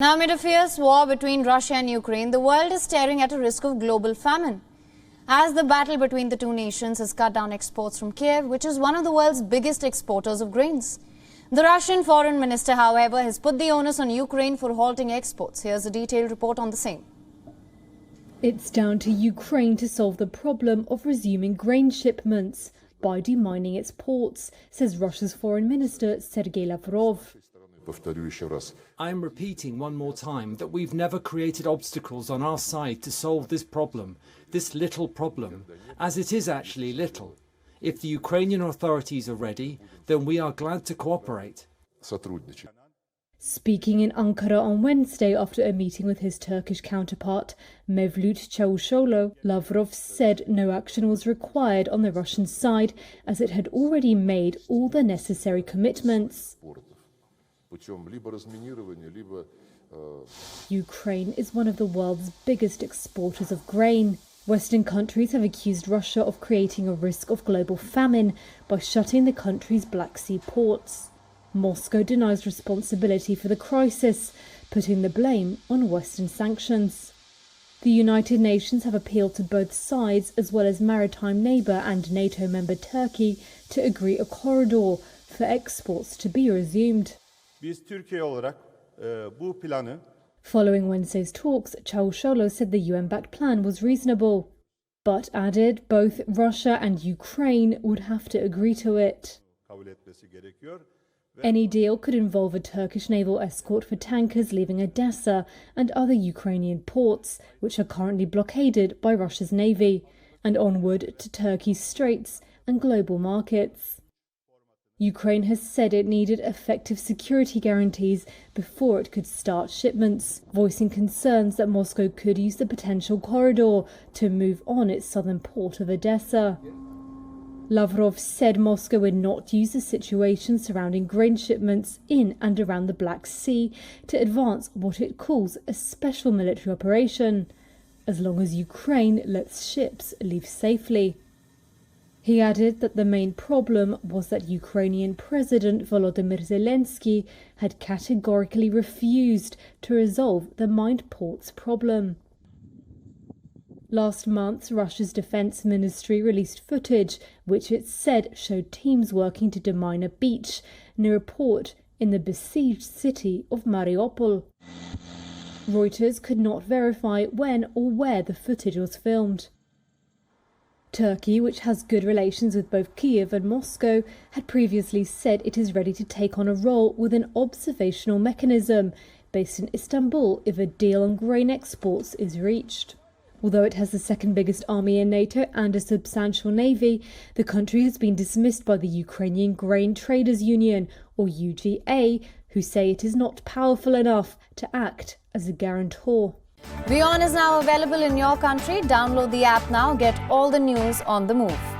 Now, amid a fierce war between Russia and Ukraine, the world is staring at a risk of global famine, as the battle between the two nations has cut down exports from Kiev, which is one of the world's biggest exporters of grains. The Russian foreign minister, however, has put the onus on Ukraine for halting exports. Here's a detailed report on the same. It's down to Ukraine to solve the problem of resuming grain shipments by demining its ports, says Russia's foreign minister Sergei Lavrov. I'm repeating one more time that we've never created obstacles on our side to solve this problem, this little problem, as it is actually little. If the Ukrainian authorities are ready, then we are glad to cooperate. Speaking in Ankara on Wednesday after a meeting with his Turkish counterpart, Mevlut Çavuşoğlu, Lavrov said no action was required on the Russian side as it had already made all the necessary commitments. Ukraine is one of the world's biggest exporters of grain. Western countries have accused Russia of creating a risk of global famine by shutting the country's Black Sea ports. Moscow denies responsibility for the crisis, putting the blame on Western sanctions. The United Nations have appealed to both sides, as well as maritime neighbour and NATO member Turkey, to agree a corridor for exports to be resumed. Following Wednesday's talks, Çavuşoğlu said the UN-backed plan was reasonable, but added both Russia and Ukraine would have to agree to it. Any deal could involve a Turkish naval escort for tankers leaving Odessa and other Ukrainian ports, which are currently blockaded by Russia's navy, and onward to Turkey's straits and global markets. Ukraine has said it needed effective security guarantees before it could start shipments, voicing concerns that Moscow could use the potential corridor to move on its southern port of Odessa. Lavrov said Moscow would not use the situation surrounding grain shipments in and around the Black Sea to advance what it calls a special military operation, as long as Ukraine lets ships leave safely. He added that the main problem was that Ukrainian President Volodymyr Zelensky had categorically refused to resolve the mined ports problem. Last month, Russia's defense ministry released footage which it said showed teams working to demine a beach near a port in the besieged city of Mariupol. Reuters could not verify when or where the footage was filmed. Turkey, which has good relations with both Kiev and Moscow, had previously said it is ready to take on a role with an observational mechanism based in Istanbul if a deal on grain exports is reached. Although it has the second biggest army in NATO and a substantial navy, the country has been dismissed by the Ukrainian Grain Traders Union, or UGA, who say it is not powerful enough to act as a guarantor. WION is now available in your country. Download the app now. Get all the news on the move.